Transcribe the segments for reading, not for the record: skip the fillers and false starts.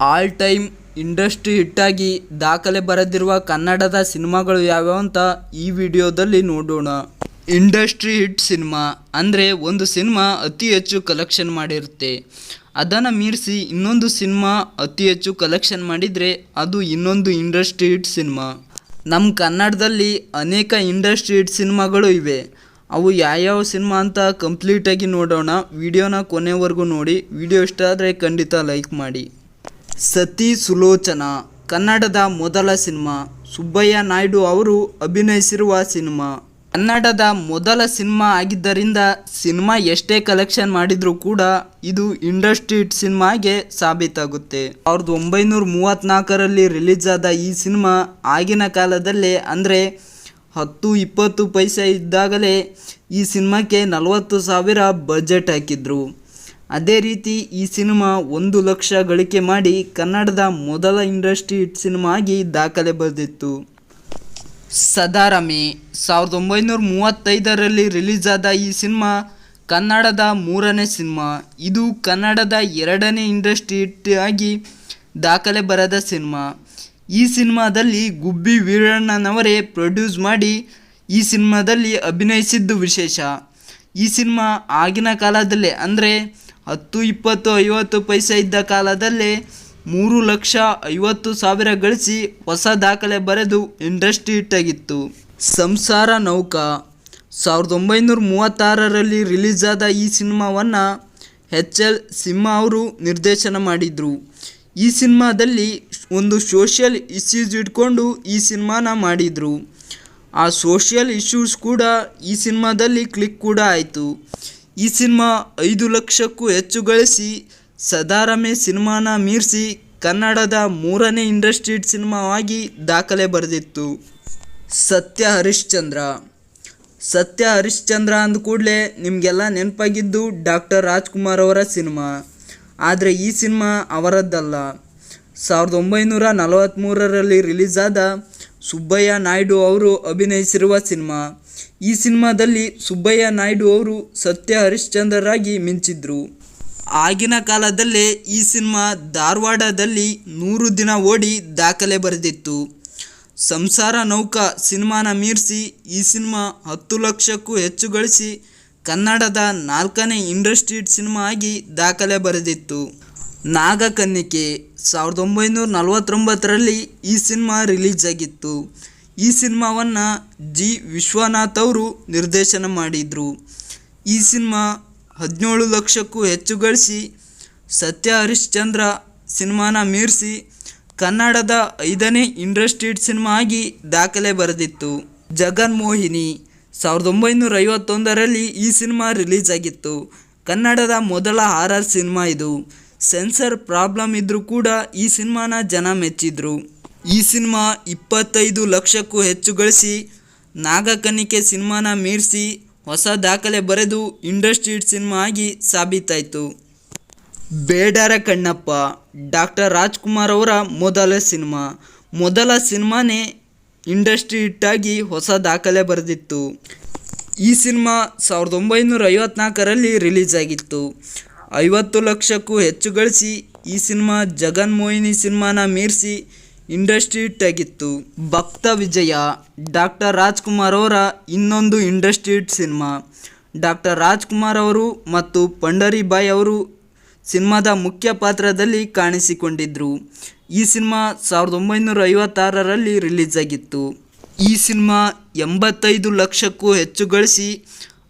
All time industry ಹಿಟ್ಟಾಗಿ ದಾಖಲೆ ಬರೆದಿರುವ ಕನ್ನಡದ ಸಿನಿಮಾಗಳು ಯಾವ್ಯಾವ ಅಂತ ಈ ವಿಡಿಯೋದಲ್ಲಿ ನೋಡೋಣ. ಇಂಡಸ್ಟ್ರಿ ಹಿಟ್ ಸಿನಿಮಾ ಅಂದರೆ ಒಂದು ಸಿನಿಮಾ ಅತಿ ಹೆಚ್ಚು ಕಲೆಕ್ಷನ್ ಮಾಡಿರುತ್ತೆ, ಅದನ್ನು ಮೀರಿಸಿ ಇನ್ನೊಂದು ಸಿನಿಮಾ ಅತಿ ಹೆಚ್ಚು ಕಲೆಕ್ಷನ್ ಮಾಡಿದರೆ ಅದು ಇನ್ನೊಂದು ಇಂಡಸ್ಟ್ರಿ ಹಿಟ್ ಸಿನಿಮಾ. ನಮ್ಮ ಕನ್ನಡದಲ್ಲಿ ಅನೇಕ ಇಂಡಸ್ಟ್ರಿ ಹಿಟ್ ಸಿನಿಮಾಗಳು ಇವೆ. ಅವು ಯಾವ್ಯಾವ ಸಿನಿಮಾ ಅಂತ ಕಂಪ್ಲೀಟಾಗಿ ನೋಡೋಣ. ವಿಡಿಯೋನ ಕೊನೆವರೆಗೂ ನೋಡಿ. ವಿಡಿಯೋ ಇಷ್ಟ ಆದರೆ ಖಂಡಿತ ಲೈಕ್ ಮಾಡಿ. ಸತಿ ಸುಲೋಚನಾ ಕನ್ನಡದ ಮೊದಲ ಸಿನಿಮಾ. ಸುಬ್ಬಯ್ಯ ನಾಯ್ಡು ಅವರು ಅಭಿನಯಿಸಿರುವ ಸಿನಿಮಾ. ಕನ್ನಡದ ಮೊದಲ ಸಿನಿಮಾ ಆಗಿದ್ದರಿಂದ ಸಿನಿಮಾ ಎಷ್ಟೇ ಕಲೆಕ್ಷನ್ ಮಾಡಿದರೂ ಕೂಡ ಇದು ಇಂಡಸ್ಟ್ರಿ ಹಿಟ್ ಸಿನಿಮಾಗೆ ಸಾಬೀತಾಗುತ್ತೆ. 1934ರಲ್ಲಿ ರಿಲೀಸ್ ಆದ ಈ ಸಿನಿಮಾ ಆಗಿನ ಕಾಲದಲ್ಲೇ ಅಂದರೆ 10-20 ಪೈಸೆ ಇದ್ದಾಗಲೇ ಈ ಸಿನಿಮಾಕ್ಕೆ 40,000 ಬಜೆಟ್ ಹಾಕಿದ್ರು. ಅದೇ ರೀತಿ ಈ ಸಿನಿಮಾ 1 ಲಕ್ಷ ಗಳಿಕೆ ಮಾಡಿ ಕನ್ನಡದ ಮೊದಲ ಇಂಡಸ್ಟ್ರಿ ಹಿಟ್ ಸಿನಿಮಾ ಆಗಿ ದಾಖಲೆ ಬರೆದಿತ್ತು. ಸದಾರಮೆ 1935ರಲ್ಲಿ ರಿಲೀಸ್ ಆದ ಈ ಸಿನಿಮಾ ಕನ್ನಡದ 3ನೇ ಸಿನಿಮಾ. ಇದು ಕನ್ನಡದ 2ನೇ ಇಂಡಸ್ಟ್ರಿ ಹಿಟ್ ಆಗಿ ದಾಖಲೆ ಬರೆದ ಸಿನಿಮಾ. ಈ ಸಿನಿಮಾದಲ್ಲಿ ಗುಬ್ಬಿ ವೀರಣ್ಣನವರೇ ಪ್ರೊಡ್ಯೂಸ್ ಮಾಡಿ ಈ ಸಿನಿಮಾದಲ್ಲಿ ಅಭಿನಯಿಸಿದ್ದು ವಿಶೇಷ. ಈ ಸಿನಿಮಾ ಆಗಿನ ಕಾಲದಲ್ಲೇ ಅಂದರೆ 10-20-50 ಪೈಸೆ ಇದ್ದ ಕಾಲದಲ್ಲೇ 3,50,000 ಗಳಿಸಿ ಹೊಸ ದಾಖಲೆ ಬರೆದು ಇಂಡಸ್ಟ್ರಿ ಹಿಟ್ ಆಗಿತ್ತು. ಸಂಸಾರ ನೌಕಾ 1936ರಲ್ಲಿ ರಿಲೀಸ್ ಆದ ಈ ಸಿನಿಮಾವನ್ನು ಎಚ್.ಎಲ್. ಸಿಂಹ ಅವರು ನಿರ್ದೇಶನ ಮಾಡಿದರು. ಈ ಸಿನಿಮಾದಲ್ಲಿ ಒಂದು ಸೋಷಿಯಲ್ ಇಶ್ಯೂಸ್ ಇಟ್ಕೊಂಡು ಈ ಸಿನಿಮಾನ ಮಾಡಿದರು. ಆ ಸೋಷಿಯಲ್ ಇಶ್ಯೂಸ್ ಕೂಡ ಈ ಸಿನಿಮಾದಲ್ಲಿ ಕ್ಲಿಕ್ ಕೂಡ ಆಯಿತು. ಈ ಸಿನಿಮಾ 5 ಲಕ್ಷಕ್ಕೂ ಹೆಚ್ಚು ಗಳಿಸಿ ಸದಾರಮೆ ಸಿನಿಮಾನ ಮೀರಿಸಿ ಕನ್ನಡದ 3ನೇ ಇಂಡಸ್ಟ್ರಿ ಹಿಟ್ ಸಿನಿಮಾವಾಗಿ ದಾಖಲೆ ಬರೆದಿತ್ತು. ಸತ್ಯ ಹರಿಶ್ಚಂದ್ರ ಅಂದ ಕೂಡಲೇ ನಿಮಗೆಲ್ಲ ನೆನಪಾಗಿದ್ದು ಡಾಕ್ಟರ್ ರಾಜ್ಕುಮಾರ್ ಅವರ ಸಿನಿಮಾ. ಆದರೆ ಈ ಸಿನಿಮಾ ಅವರದ್ದಲ್ಲ. 1943ರಲ್ಲಿ ರಿಲೀಸ್ ಆದ ಸುಬ್ಬಯ್ಯ ನಾಯ್ಡು ಅವರು ಅಭಿನಯಿಸಿರುವ ಸಿನಿಮಾ. ಈ ಸಿನಿಮಾದಲ್ಲಿ ಸುಬ್ಬಯ್ಯ ನಾಯ್ಡು ಅವರು ಸತ್ಯ ಹರಿಶ್ಚಂದ್ರರಾಗಿ ಮಿಂಚಿದ್ರು. ಆಗಿನ ಕಾಲದಲ್ಲೇ ಈ ಸಿನಿಮಾ ಧಾರವಾಡದಲ್ಲಿ 100 ದಿನ ಓಡಿ ದಾಖಲೆ ಬರೆದಿತ್ತು. ಸಂಸಾರ ನೌಕಾ ಸಿನಿಮಾನ ಮೀರಿಸಿ ಈ ಸಿನಿಮಾ 10 ಲಕ್ಷಕ್ಕೂ ಹೆಚ್ಚು ಗಳಿಸಿ ಕನ್ನಡದ 4ನೇ ಇಂಡಸ್ಟ್ರಿ ಹಿಟ್ ಸಿನಿಮಾ ಆಗಿ ದಾಖಲೆ ಬರೆದಿತ್ತು. ನಾಗಕನ್ನಿಕೆ 1949ರಲ್ಲಿ ಈ ಸಿನಿಮಾ ರಿಲೀಸ್ ಆಗಿತ್ತು. ಈ ಸಿನಿಮಾವನ್ನು ಜಿ. ವಿಶ್ವನಾಥ್ ಅವರು ನಿರ್ದೇಶನ ಮಾಡಿದರು. ಈ ಸಿನಿಮಾ 17 ಲಕ್ಷಕ್ಕೂ ಹೆಚ್ಚು ಗಳಿಸಿ ಸತ್ಯ ಹರಿಶ್ಚಂದ್ರ ಸಿನಿಮಾನ ಮೀರಿಸಿ ಕನ್ನಡದ 5ನೇ ಇಂಡಸ್ಟ್ರಿ ಹಿಟ್ ಸಿನಿಮಾ ಆಗಿ ದಾಖಲೆ ಬರೆದಿತ್ತು. ಜಗನ್ಮೋಹಿನಿ 1951ರಲ್ಲಿ ಈ ಸಿನಿಮಾ ರಿಲೀಸ್ ಆಗಿತ್ತು. ಕನ್ನಡದ ಮೊದಲ ಹಾರರ್ ಸಿನಿಮಾ ಇದು. ಸೆನ್ಸರ್ ಪ್ರಾಬ್ಲಮ್ ಇದ್ದರೂ ಕೂಡ ಈ ಸಿನಿಮಾನ ಜನ ಮೆಚ್ಚಿದ್ರು. ಈ ಸಿನಿಮಾ 25 ಲಕ್ಷಕ್ಕೂ ಹೆಚ್ಚು ಗಳಿಸಿ ನಾಗಕನ್ನಿಕೆ ಸಿನಿಮಾನ ಮೀರಿಸಿ ಹೊಸ ದಾಖಲೆ ಬರೆದು ಇಂಡಸ್ಟ್ರಿ ಹಿಟ್ ಸಿನಿಮಾ ಆಗಿ ಸಾಬೀತಾಯಿತು. ಬೇಡರ ಕಣ್ಣಪ್ಪ ಡಾಕ್ಟರ್ ರಾಜ್ಕುಮಾರ್ ಅವರ ಮೊದಲ ಸಿನಿಮಾನೇ ಇಂಡಸ್ಟ್ರಿ ಹಿಟ್ ಆಗಿ ಹೊಸ ದಾಖಲೆ ಬರೆದಿತ್ತು. ಈ ಸಿನಿಮಾ 1954ರಲ್ಲಿ ರಿಲೀಸ್ ಆಗಿತ್ತು. 50 ಲಕ್ಷಕ್ಕೂ ಹೆಚ್ಚು ಗಳಿಸಿ ಈ ಸಿನಿಮಾ ಜಗನ್ಮೋಹಿನಿ ಸಿನಿಮಾನ ಮೀರಿಸಿ ಇಂಡಸ್ಟ್ರಿ ಹಿಟ್ ಆಗಿತ್ತು. ಭಕ್ತ ವಿಜಯ ಡಾಕ್ಟರ್ ರಾಜ್ಕುಮಾರ್ ಅವರ ಇನ್ನೊಂದು industry hit cinema. Doctor Rajkumar ಅವರು ಮತ್ತು ಪಂಡರಿಬಾಯಿ ಅವರು ಸಿನಿಮಾದ ಮುಖ್ಯ ಪಾತ್ರದಲ್ಲಿ ಕಾಣಿಸಿಕೊಂಡಿದ್ದರು. ಈ ಸಿನಿಮಾ 1956ರಲ್ಲಿ ರಿಲೀಸ್ ಆಗಿತ್ತು. ಈ ಸಿನಿಮಾ 85 ಲಕ್ಷಕ್ಕೂ ಹೆಚ್ಚು ಗಳಿಸಿ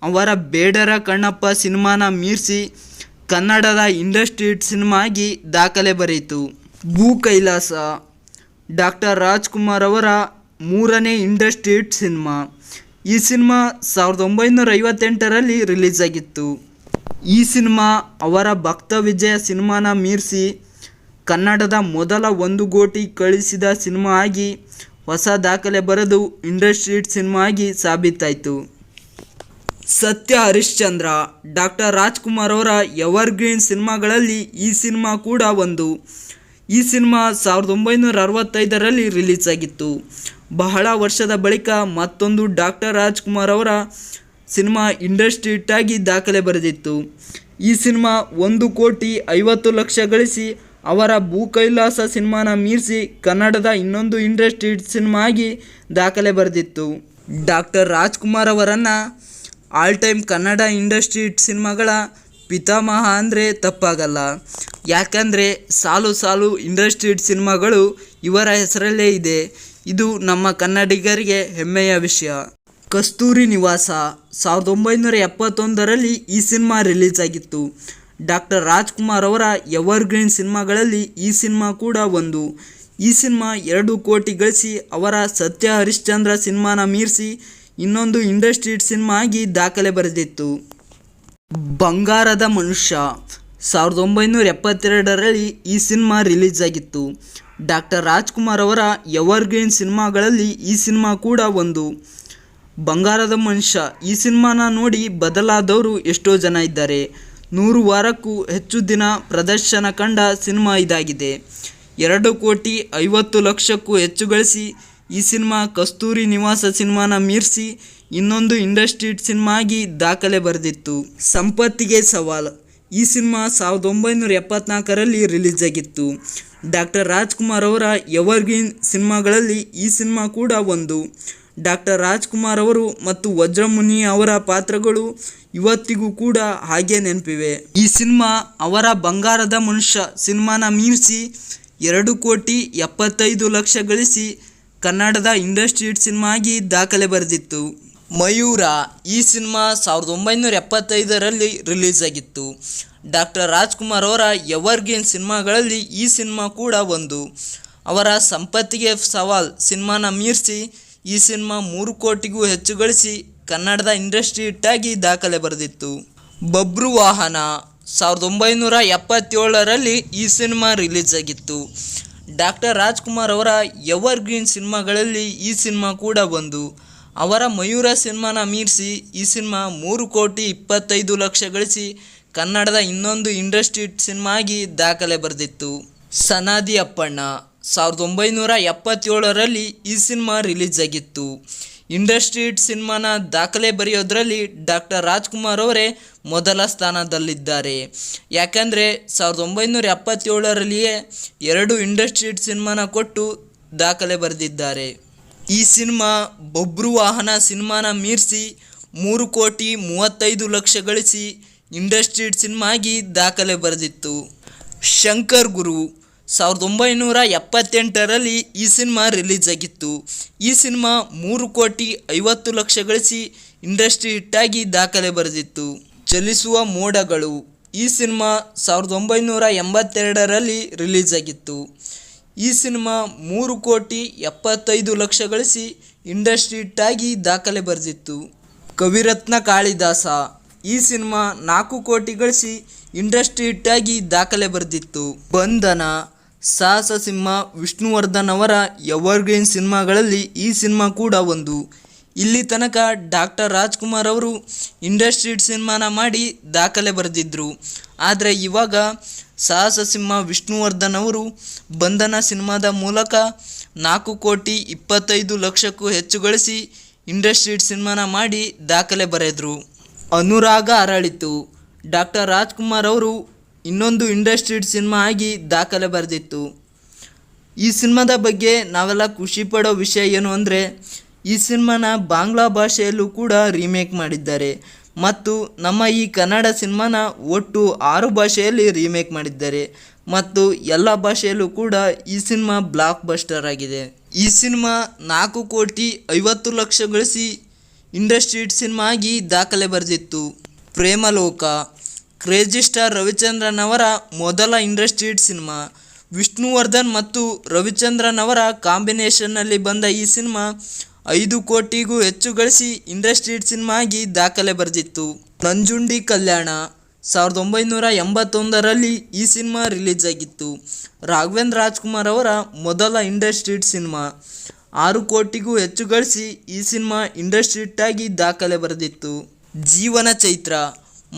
ಅವರ ಬೇಡರ ಕಣ್ಣಪ್ಪ ಸಿನಿಮಾನ ಮೀರಿಸಿ ಕನ್ನಡದ ಇಂಡಸ್ಟ್ರಿ ಹಿಟ್ ಸಿನಿಮಾ ಆಗಿ ದಾಖಲೆ ಬರೆಯಿತು. ಭೂ ಕೈಲಾಸ ಡಾಕ್ಟರ್ ರಾಜ್ಕುಮಾರ್ ಅವರ 3ನೇ ಇಂಡಸ್ಟ್ರಿ ಹಿಟ್ ಸಿನಿಮಾ. ಈ ಸಿನಿಮಾ 1958ರಲ್ಲಿ ರಿಲೀಸ್ ಆಗಿತ್ತು. ಈ ಸಿನಿಮಾ ಅವರ ಭಕ್ತ ವಿಜಯ ಸಿನಿಮಾನ ಮೀರಿಸಿ ಕನ್ನಡದ ಮೊದಲ 1 ಕೋಟಿ ಗಳಿಸಿದ ಸಿನಿಮಾ ಆಗಿ ಹೊಸ ದಾಖಲೆ ಬರೆದು ಇಂಡಸ್ಟ್ರಿ ಹಿಟ್ ಸಿನಿಮಾ ಆಗಿ ಸಾಬೀತಾಯಿತು. ಸತ್ಯ ಹರಿಶ್ಚಂದ್ರ ಡಾಕ್ಟರ್ ರಾಜ್ಕುಮಾರ್ ಅವರ ಎವರ್ಗ್ರೀನ್ ಸಿನಿಮಾಗಳಲ್ಲಿ ಈ ಸಿನಿಮಾ ಕೂಡ ಒಂದು. ಈ ಸಿನಿಮಾ 1965ರಲ್ಲಿ ರಿಲೀಸ್ ಆಗಿತ್ತು. ಬಹಳ ವರ್ಷದ ಬಳಿಕ ಮತ್ತೊಂದು ಡಾಕ್ಟರ್ ರಾಜ್ಕುಮಾರ್ ಅವರ ಸಿನಿಮಾ ಇಂಡಸ್ಟ್ರಿ ಹಿಟ್ ಆಗಿ ದಾಖಲೆ ಬರೆದಿತ್ತು. ಈ ಸಿನಿಮಾ 1,50,00,000 ಗಳಿಸಿ ಅವರ ಭೂ ಕೈಲಾಸ ಸಿನಿಮಾನ ಮೀರಿಸಿ ಕನ್ನಡದ ಇನ್ನೊಂದು ಇಂಡಸ್ಟ್ರಿ ಸಿನಿಮಾ ಆಗಿ ದಾಖಲೆ ಬರೆದಿತ್ತು. ಡಾಕ್ಟರ್ ರಾಜ್ಕುಮಾರ್ ಅವರನ್ನು ಆಲ್ ಟೈಮ್ ಕನ್ನಡ ಇಂಡಸ್ಟ್ರಿ ಸಿನಿಮಾಗಳ ಪಿತಾಮಹ ಅಂದರೆ ತಪ್ಪಾಗಲ್ಲ. ಯಾಕಂದರೆ ಸಾಲು ಸಾಲು ಇಂಡಸ್ಟ್ರಿ ಸಿನಿಮಾಗಳು ಇವರ ಹೆಸರಲ್ಲೇ ಇದೆ. ಇದು ನಮ್ಮ ಕನ್ನಡಿಗರಿಗೆ ಹೆಮ್ಮೆಯ ವಿಷಯ. ಕಸ್ತೂರಿ ನಿವಾಸ 1971ರಲ್ಲಿ ಈ ಸಿನಿಮಾ ರಿಲೀಸ್ ಆಗಿತ್ತು. ಡಾಕ್ಟರ್ ರಾಜ್ಕುಮಾರ್ ಅವರ ಎವರ್ಗ್ರೀನ್ ಸಿನಿಮಾಗಳಲ್ಲಿ ಈ ಸಿನಿಮಾ ಕೂಡ ಒಂದು. ಈ ಸಿನಿಮಾ 2 ಕೋಟಿ ಗಳಿಸಿ ಅವರ ಸತ್ಯ ಹರಿಶ್ಚಂದ್ರ ಸಿನಿಮಾನ ಮೀರಿಸಿ ಇನ್ನೊಂದು ಇಂಡಸ್ಟ್ರಿ ಸಿನಿಮಾ ಆಗಿ ದಾಖಲೆ ಬರೆದಿತ್ತು. ಬಂಗಾರದ ಮನುಷ್ಯ 1972ರಲ್ಲಿ ಈ ಸಿನಿಮಾ ರಿಲೀಸ್ ಆಗಿತ್ತು. ಡಾಕ್ಟರ್ ರಾಜ್ಕುಮಾರ್ ಅವರ ಎವರ್ಗ್ರೀನ್ ಸಿನಿಮಾಗಳಲ್ಲಿ ಈ ಸಿನಿಮಾ ಕೂಡ ಒಂದು. ಬಂಗಾರದ ಮನುಷ್ಯ ಈ ಸಿನಿಮಾನ ನೋಡಿ ಬದಲಾದವರು ಎಷ್ಟೋ ಜನ ಇದ್ದಾರೆ. 100 ವಾರಕ್ಕೂ ಹೆಚ್ಚು ದಿನ ಪ್ರದರ್ಶನ ಕಂಡ ಸಿನಿಮಾ ಇದಾಗಿದೆ. 2,50,00,000ಕ್ಕೂ ಹೆಚ್ಚು ಗಳಿಸಿ ಈ ಸಿನಿಮಾ ಕಸ್ತೂರಿ ನಿವಾಸ ಸಿನಿಮಾನ ಮೀರಿಸಿ ಇನ್ನೊಂದು ಇಂಡಸ್ಟ್ರಿ ಸಿನಿಮಾ ಆಗಿ ದಾಖಲೆ ಬರೆದಿತ್ತು. ಸಂಪತ್ತಿಗೆ ಸವಾಲ್ ಈ ಸಿನಿಮಾ 1974ರಲ್ಲಿ ರಿಲೀಸ್ ಆಗಿತ್ತು. ಡಾಕ್ಟರ್ ರಾಜ್ಕುಮಾರ್ ಅವರ ಎವರ್ಗ್ರೀನ್ ಸಿನಿಮಾಗಳಲ್ಲಿ ಈ ಸಿನಿಮಾ ಕೂಡ ಒಂದು. ಡಾಕ್ಟರ್ ರಾಜ್ಕುಮಾರ್ ಅವರು ಮತ್ತು ವಜ್ರಮುನಿ ಅವರ ಪಾತ್ರಗಳು ಇವತ್ತಿಗೂ ಕೂಡ ಹಾಗೆ ನೆನಪಿವೆ. ಈ ಸಿನಿಮಾ ಅವರ ಬಂಗಾರದ ಮನುಷ್ಯ ಸಿನಿಮಾನ ಮೀರಿಸಿ 2,75,00,000 ಗಳಿಸಿ ಕನ್ನಡದ ಇಂಡಸ್ಟ್ರಿ ಸಿನಿಮಾ ಆಗಿ ದಾಖಲೆ ಬರೆದಿತ್ತು. ಮಯೂರ ಈ ಸಿನಿಮಾ 1975ರಲ್ಲಿ ರಿಲೀಸ್ ಆಗಿತ್ತು. ಡಾಕ್ಟರ್ ರಾಜ್ಕುಮಾರ್ ಅವರ ಎವರ್ಗ್ರೀನ್ ಸಿನಿಮಾಗಳಲ್ಲಿ ಈ ಸಿನಿಮಾ ಕೂಡ ಒಂದು. ಅವರ ಸಂಪತ್ತಿಗೆ ಸವಾಲ್ ಸಿನಿಮಾನ ಮೀರಿಸಿ ಈ ಸಿನಿಮಾ 3 ಕೋಟಿಗೂ ಹೆಚ್ಚು ಗಳಿಸಿ ಕನ್ನಡದ ಇಂಡಸ್ಟ್ರಿ ಹಿಟ್ಟಾಗಿ ದಾಖಲೆ ಬರೆದಿತ್ತು. ಬಬ್ರು ವಾಹನ 1977ರಲ್ಲಿ ಈ ಸಿನಿಮಾ ರಿಲೀಸ್ ಆಗಿತ್ತು. ಡಾಕ್ಟರ್ ರಾಜ್ಕುಮಾರ್ ಅವರ ಎವರ್ಗ್ರೀನ್ ಸಿನಿಮಾಗಳಲ್ಲಿ ಈ ಸಿನಿಮಾ ಕೂಡ ಒಂದು. ಅವರ ಮಯೂರ ಸಿನಿಮಾನ ಮೀರಿಸಿ ಈ ಸಿನಿಮಾ 3,25,00,000 ಗಳಿಸಿ ಕನ್ನಡದ ಇನ್ನೊಂದು ಇಂಡಸ್ಟ್ರಿ ಸಿನಿಮಾ ಆಗಿ ದಾಖಲೆ ಬರೆದಿತ್ತು. ಸನಾದಿ ಅಪ್ಪಣ್ಣ 1977ರಲ್ಲಿ ಈ ಸಿನಿಮಾ ರಿಲೀಸ್ ಆಗಿತ್ತು. ಇಂಡಸ್ಟ್ರಿ ಸಿನಿಮಾನ ದಾಖಲೆ ಬರೆಯೋದ್ರಲ್ಲಿ ಡಾಕ್ಟರ್ ರಾಜ್ಕುಮಾರ್ ಅವರೇ ಮೊದಲ ಸ್ಥಾನದಲ್ಲಿದ್ದಾರೆ. ಯಾಕಂದರೆ 1977ರಲ್ಲಿಯೇ 2 ಇಂಡಸ್ಟ್ರಿ ಸಿನಿಮಾನ ಕೊಟ್ಟು ದಾಖಲೆ ಬರೆದಿದ್ದಾರೆ. ಈ ಸಿನಿಮಾ ಬಬ್ರು ವಾಹನ ಸಿನಿಮಾನ ಮೀರಿಸಿ 3,35,00,000 ಗಳಿಸಿ ಇಂಡಸ್ಟ್ರಿ ಸಿನಿಮಾ ಆಗಿ ದಾಖಲೆ ಬರೆದಿತ್ತು. ಶಂಕರ್ ಗುರು 1978ರಲ್ಲಿ ಈ ಸಿನಿಮಾ ರಿಲೀಸ್ ಆಗಿತ್ತು. ಈ ಸಿನಿಮಾ 3,50,00,000 ಗಳಿಸಿ ಇಂಡಸ್ಟ್ರಿ ಹಿಟ್ಟಾಗಿ ದಾಖಲೆ ಬರೆದಿತ್ತು. ಚಲಿಸುವ ಮೋಡಗಳು ಈ ಸಿನಿಮಾ 1982ರಲ್ಲಿ ರಿಲೀಸ್ ಆಗಿತ್ತು. ಈ ಸಿನಿಮಾ 3,75,00,000 ಗಳಿಸಿ ಇಂಡಸ್ಟ್ರಿ ಹಿಟ್ಟಾಗಿ ದಾಖಲೆ ಬರೆದಿತ್ತು. ಕವಿರತ್ನ ಕಾಳಿದಾಸ ಈ ಸಿನಿಮಾ 4 ಕೋಟಿ ಗಳಿಸಿ ಇಂಡಸ್ಟ್ರಿ ಹಿಟ್ಟಾಗಿ ದಾಖಲೆ ಬರೆದಿತ್ತು. ಬಂಧನ ಸಾಹಸ ಸಿಂಹ ವಿಷ್ಣುವರ್ಧನ್ ಅವರ ಎವರ್ಗ್ರೀನ್ ಸಿನಿಮಾಗಳಲ್ಲಿ ಈ ಸಿನಿಮಾ ಕೂಡ ಒಂದು. ಇಲ್ಲಿ ತನಕ ಡಾಕ್ಟರ್ ರಾಜ್ಕುಮಾರ್ ಅವರು ಇಂಡಸ್ಟ್ರಿ ಸಿನಿಮಾನ ಮಾಡಿ ದಾಖಲೆ ಬರೆದಿದ್ದರು. ಆದರೆ ಇವಾಗ ಸಾಹಸ ಸಿಂಹ ವಿಷ್ಣುವರ್ಧನ್ ಅವರು ಬಂಧನ ಸಿನಿಮಾದ ಮೂಲಕ 4,25,00,000ಕ್ಕೂ ಹೆಚ್ಚು ಗಳಿಸಿ ಇಂಡಸ್ಟ್ರಿ ಸಿನಿಮಾನ ಮಾಡಿ ದಾಖಲೆ ಬರೆದರು. ಅನುರಾಗ ಅರಳಿತು ಡಾಕ್ಟರ್ ರಾಜ್ಕುಮಾರ್ ಅವರು ಇನ್ನೊಂದು ಇಂಡಸ್ಟ್ರಿ ಸಿನಿಮಾ ಆಗಿ ದಾಖಲೆ ಬರೆದಿತ್ತು. ಈ ಸಿನಿಮಾದ ಬಗ್ಗೆ ನಾವೆಲ್ಲ ಖುಷಿ ಪಡೋ ವಿಷಯ ಏನು ಅಂದರೆ ಈ ಸಿನಿಮಾನ ಬಾಂಗ್ಲಾ ಭಾಷೆಯಲ್ಲೂ ಕೂಡ ರೀಮೇಕ್ ಮಾಡಿದ್ದಾರೆ ಮತ್ತು ನಮ್ಮ ಈ ಕನ್ನಡ ಸಿನಿಮಾನ ಒಟ್ಟು 6 ಭಾಷೆಯಲ್ಲಿ ರೀಮೇಕ್ ಮಾಡಿದ್ದಾರೆ ಮತ್ತು ಎಲ್ಲ ಭಾಷೆಯಲ್ಲೂ ಕೂಡ ಈ ಸಿನಿಮಾ ಬ್ಲಾಕ್ ಬಸ್ಟರ್ ಆಗಿದೆ. ಈ ಸಿನಿಮಾ 4,50,00,000 ಗಳಿಸಿ ಇಂಡಸ್ಟ್ರಿ ಸಿನಿಮಾ ಆಗಿ ದಾಖಲೆ ಬರೆದಿತ್ತು. ಪ್ರೇಮಲೋಕ ಕ್ರೇಜಿ ಸ್ಟಾರ್ ರವಿಚಂದ್ರನ್ ಅವರ ಮೊದಲ ಇಂಡಸ್ಟ್ರಿ ಸಿನಿಮಾ. ವಿಷ್ಣುವರ್ಧನ್ ಮತ್ತು ರವಿಚಂದ್ರನ್ ಅವರ ಕಾಂಬಿನೇಷನ್ನಲ್ಲಿ ಬಂದ ಈ ಸಿನಿಮಾ 5 ಕೋಟಿಗೂ ಹೆಚ್ಚು ಗಳಿಸಿ ಇಂಡಸ್ಟ್ರಿ ಸಿನಿಮಾ ಆಗಿ ದಾಖಲೆ ಬರೆದಿತ್ತು. ನಂಜುಂಡಿ ಕಲ್ಯಾಣ 1981ರಲ್ಲಿ ಈ ಸಿನಿಮಾ ರಿಲೀಸ್ ಆಗಿತ್ತು. ರಾಘವೇಂದ್ರ ರಾಜ್ಕುಮಾರ್ ಅವರ ಮೊದಲ ಇಂಡಸ್ಟ್ರಿ ಸಿನಿಮಾ. 6 ಕೋಟಿಗೂ ಹೆಚ್ಚು ಗಳಿಸಿ ಈ ಸಿನಿಮಾ ಇಂಡಸ್ಟ್ರಿ ಹಿಟ್ಟಾಗಿ ದಾಖಲೆ ಬರೆದಿತ್ತು. ಜೀವನ ಚೈತ್ರ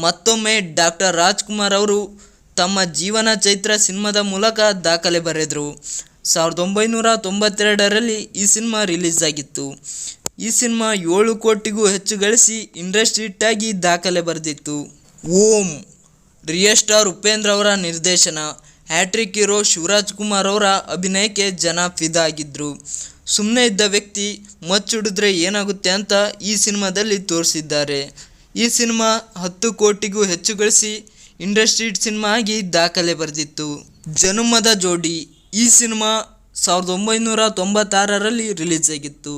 ಮತ್ತೊಮ್ಮೆ ಡಾಕ್ಟರ್ ರಾಜ್ಕುಮಾರ್ ಅವರು ತಮ್ಮ ಜೀವನ ಚೈತ್ರ ಸಿನಿಮಾದ ಮೂಲಕ ದಾಖಲೆ ಬರೆದರು. 1992ರಲ್ಲಿ ಈ ಸಿನಿಮಾ ರಿಲೀಸ್ ಆಗಿತ್ತು. ಈ ಸಿನಿಮಾ 7 ಕೋಟಿಗೂ ಹೆಚ್ಚು ಗಳಿಸಿ ಇಂಡಸ್ಟ್ರಿ ಹಿಟ್ಟಾಗಿ ದಾಖಲೆ ಬರೆದಿತ್ತು. ಓಂ ರಿಯಲ್ ಸ್ಟಾರ್ ಉಪೇಂದ್ರ ಅವರ ನಿರ್ದೇಶನ, ಹ್ಯಾಟ್ರಿಕ್ ಹೀರೋ ಶಿವರಾಜ್ ಕುಮಾರ್ ಅವರ ಅಭಿನಯಕ್ಕೆ ಜನ ಫಿದಾ ಆಗಿದ್ರು. ಸುಮ್ಮನೆ ಇದ್ದ ವ್ಯಕ್ತಿ ಮಚ್ಚಿಡಿದ್ರೆ ಏನಾಗುತ್ತೆ ಅಂತ ಈ ಸಿನಿಮಾದಲ್ಲಿ ತೋರಿಸಿದ್ದಾರೆ. ಈ ಸಿನಿಮಾ 10 ಕೋಟಿಗೂ ಹೆಚ್ಚು ಗಳಿಸಿ ಇಂಡಸ್ಟ್ರಿ ಸಿನಿಮಾ ಆಗಿ ದಾಖಲೆ ಬರೆದಿತ್ತು. ಜನುಮದ ಜೋಡಿ ಈ ಸಿನಿಮಾ 1996ರಲ್ಲಿ ರಿಲೀಸ್ ಆಗಿತ್ತು.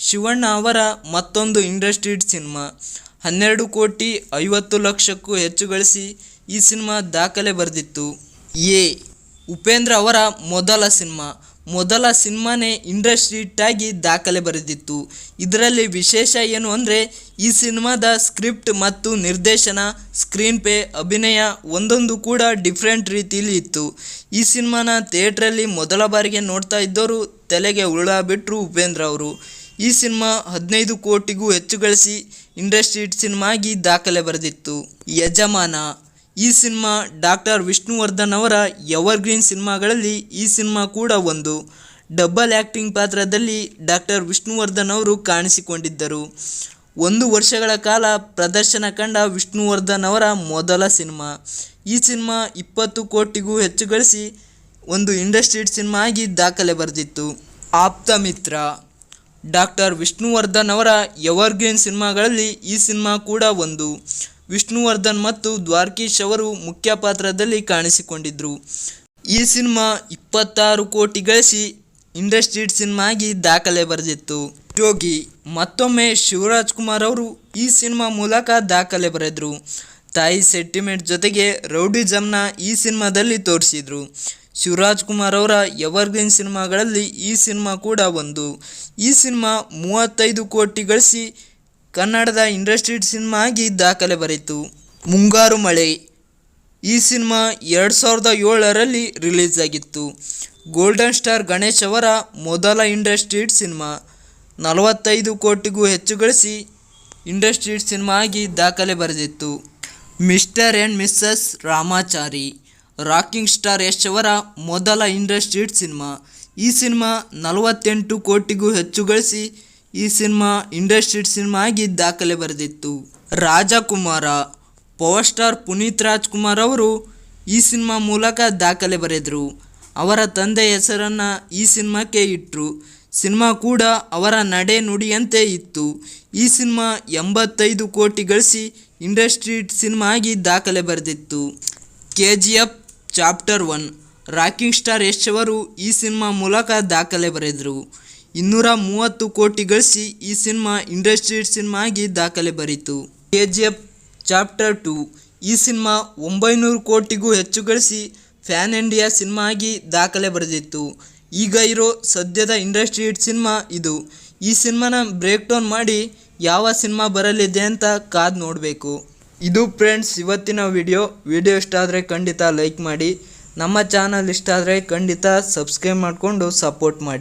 ಶಿವಣ್ಣ ಅವರ ಮತ್ತೊಂದು ಇಂಡಸ್ಟ್ರಿ ಸಿನಿಮಾ 12 ಕೋಟಿ 50 ಲಕ್ಷಕ್ಕೂ ಹೆಚ್ಚು ಗಳಿಸಿ ಈ ಸಿನಿಮಾ ದಾಖಲೆ ಬರೆದಿತ್ತು. ಉಪೇಂದ್ರ ಅವರ ಮೊದಲ ಸಿನಿಮಾನೇ ಇಂಡಸ್ಟ್ರಿ ಹಿಟ್ ಆಗಿ ದಾಖಲೆ ಬರೆದಿತ್ತು. ಇದರಲ್ಲಿ ವಿಶೇಷ ಏನು ಅಂದರೆ ಈ ಸಿನಿಮಾದ ಸ್ಕ್ರಿಪ್ಟ್ ಮತ್ತು ನಿರ್ದೇಶನ, ಸ್ಕ್ರೀನ್ ಪ್ಲೇ, ಅಭಿನಯ ಒಂದೊಂದು ಕೂಡ ಡಿಫ್ರೆಂಟ್ ರೀತಿಯಲ್ಲಿ ಇತ್ತು. ಈ ಸಿನಿಮಾನ ಥಿಯೇಟ್ರಲ್ಲಿ ಮೊದಲ ಬಾರಿಗೆ ನೋಡ್ತಾ ಇದ್ದವರು ತಲೆಗೆ ಹುಳ ಬಿಟ್ಟರು ಉಪೇಂದ್ರ ಅವರು. ಈ ಸಿನಿಮಾ 15 ಕೋಟಿಗೂ ಹೆಚ್ಚು ಗಳಿಸಿ ಇಂಡಸ್ಟ್ರಿ ಹಿಟ್ ಸಿನಿಮಾ ಆಗಿ ದಾಖಲೆ ಬರೆದಿತ್ತು. ಯಜಮಾನ ಈ ಸಿನಿಮಾ ಡಾಕ್ಟರ್ ವಿಷ್ಣುವರ್ಧನ್ ಅವರ ಎವರ್ಗ್ರೀನ್ ಸಿನಿಮಾಗಳಲ್ಲಿ ಈ ಸಿನಿಮಾ ಕೂಡ ಒಂದು. ಡಬಲ್ ಆ್ಯಕ್ಟಿಂಗ್ ಪಾತ್ರದಲ್ಲಿ ಡಾಕ್ಟರ್ ವಿಷ್ಣುವರ್ಧನ್ ಅವರು ಕಾಣಿಸಿಕೊಂಡಿದ್ದರು. 1 ವರ್ಷಗಳ ಕಾಲ ಪ್ರದರ್ಶನ ಕಂಡ ವಿಷ್ಣುವರ್ಧನ್ ಅವರ ಮೊದಲ ಸಿನಿಮಾ. ಈ ಸಿನಿಮಾ 20 ಕೋಟಿಗೂ ಹೆಚ್ಚು ಗಳಿಸಿ ಒಂದು ಇಂಡಸ್ಟ್ರಿ ಸಿನಿಮಾ ಆಗಿ ದಾಖಲೆ ಬರೆದಿತ್ತು. ಆಪ್ತ ಮಿತ್ರ ಡಾಕ್ಟರ್ ವಿಷ್ಣುವರ್ಧನ್ ಅವರ ಎವರ್ಗ್ರೀನ್ ಸಿನಿಮಾಗಳಲ್ಲಿ ಈ ಸಿನಿಮಾ ಕೂಡ ಒಂದು. ವಿಷ್ಣುವರ್ಧನ್ ಮತ್ತು ದ್ವಾರಕೀಶ್ ಅವರು ಮುಖ್ಯ ಪಾತ್ರದಲ್ಲಿ ಕಾಣಿಸಿಕೊಂಡಿದ್ದರು. ಈ ಸಿನಿಮಾ 26 ಕೋಟಿ ಗಳಿಸಿ ಇಂಡಸ್ಟ್ರಿ ಸಿನಿಮಾ ಆಗಿ ದಾಖಲೆ ಬರೆದಿತ್ತು. ಜೋಗಿ ಮತ್ತೊಮ್ಮೆ ಶಿವರಾಜ್ ಕುಮಾರ್ ಅವರು ಈ ಸಿನಿಮಾ ಮೂಲಕ ದಾಖಲೆ ಬರೆದರು. ತಾಯಿ ಸೆಂಟಿಮೆಂಟ್ ಜೊತೆಗೆ ರೌಡಿಸಮ್ನ ಈ ಸಿನಿಮಾದಲ್ಲಿ ತೋರಿಸಿದರು. ಶಿವರಾಜ್ ಕುಮಾರ್ ಅವರ ಎವರ್ಗ್ರೀನ್ ಸಿನಿಮಾಗಳಲ್ಲಿ ಈ ಸಿನಿಮಾ ಕೂಡ ಒಂದು. ಈ ಸಿನಿಮಾ 35 ಕೋಟಿ ಗಳಿಸಿ ಕನ್ನಡದ ಇಂಡಸ್ಟ್ರಿ ಸಿನಿಮಾ ಆಗಿ ದಾಖಲೆ ಬರೆಯಿತು. ಮುಂಗಾರು ಮಳೆ ಈ ಸಿನಿಮಾ 2007ರಲ್ಲಿ ರಿಲೀಸ್ ಆಗಿತ್ತು. ಗೋಲ್ಡನ್ ಸ್ಟಾರ್ ಗಣೇಶ್ ಅವರ ಮೊದಲ ಇಂಡಸ್ಟ್ರಿ ಸಿನಿಮಾ 45 ಕೋಟಿಗೂ ಹೆಚ್ಚು ಗಳಿಸಿ ಇಂಡಸ್ಟ್ರಿ ಸಿನಿಮಾ ಆಗಿ ದಾಖಲೆ ಬರೆದಿತ್ತು. Mr and Mrs Ramachari rocking star Yash ಅವರ ಮೊದಲ ಇಂಡಸ್ಟ್ರಿ ಸಿನಿಮಾ. ಈ ಸಿನಿಮಾ 48 ಕೋಟಿಗೂ ಹೆಚ್ಚು ಗಳಿಸಿ ಈ ಸಿನಿಮಾ ಇಂಡಸ್ಟ್ರಿ ಸಿನಿಮಾ ಆಗಿ ದಾಖಲೆ ಬರೆದಿತ್ತು. ರಾಜಕುಮಾರ ಪವರ್ ಸ್ಟಾರ್ ಪುನೀತ್ ರಾಜ್ಕುಮಾರ್ ಅವರು ಈ ಸಿನಿಮಾ ಮೂಲಕ ದಾಖಲೆ ಬರೆದರು. ಅವರ ತಂದೆ ಹೆಸರನ್ನು ಈ ಸಿನಿಮಾಕ್ಕೆ ಇಟ್ಟರು. ಸಿನಿಮಾ ಕೂಡ ಅವರ ನಡೆ ನುಡಿಯಂತೆ ಇತ್ತು. ಈ ಸಿನಿಮಾ 85 ಕೋಟಿ ಗಳಿಸಿ ಇಂಡಸ್ಟ್ರಿ ಸಿನಿಮಾ ಆಗಿ ದಾಖಲೆ ಬರೆದಿತ್ತು. KGF chapter 1 rocking star Yash ಅವರು ಈ ಸಿನಿಮಾ ಮೂಲಕ ದಾಖಲೆ ಬರೆದರು. 230 ಕೋಟಿ ಗಳಿಸಿ ಈ ಸಿನಿಮಾ ಇಂಡಸ್ಟ್ರಿ ಸಿನಿಮಾ ಆಗಿ ದಾಖಲೆ ಬರೆಯಿತು. KGF ಚಾಪ್ಟರ್ 2 ಈ ಸಿನಿಮಾ 900 ಕೋಟಿಗೂ ಹೆಚ್ಚು ಗಳಿಸಿ ಫ್ಯಾನ್ ಇಂಡಿಯಾ ಸಿನಿಮಾ ಆಗಿ ದಾಖಲೆ ಬರೆದಿತ್ತು. ಈಗ ಇರೋ ಸದ್ಯದ ಇಂಡಸ್ಟ್ರಿ ಸಿನಿಮಾ ಇದು. ಈ ಸಿನಿಮಾನ ಬ್ರೇಕ್ ಡೌನ್ ಮಾಡಿ ಯಾವ ಸಿನಿಮಾ ಬರಲಿದೆ ಅಂತ ಕಾದು ನೋಡಬೇಕು. ಇದು ಫ್ರೆಂಡ್ಸ್ ಇವತ್ತಿನ ವಿಡಿಯೋ ಇಷ್ಟ ಆದರೆ ಖಂಡಿತ ಲೈಕ್ ಮಾಡಿ. ನಮ್ಮ ಚಾನಲ್ ಇಷ್ಟ ಆದರೆ ಖಂಡಿತ ಸಬ್ಸ್ಕ್ರೈಬ್ ಮಾಡಿಕೊಂಡು ಸಪೋರ್ಟ್ ಮಾಡಿ.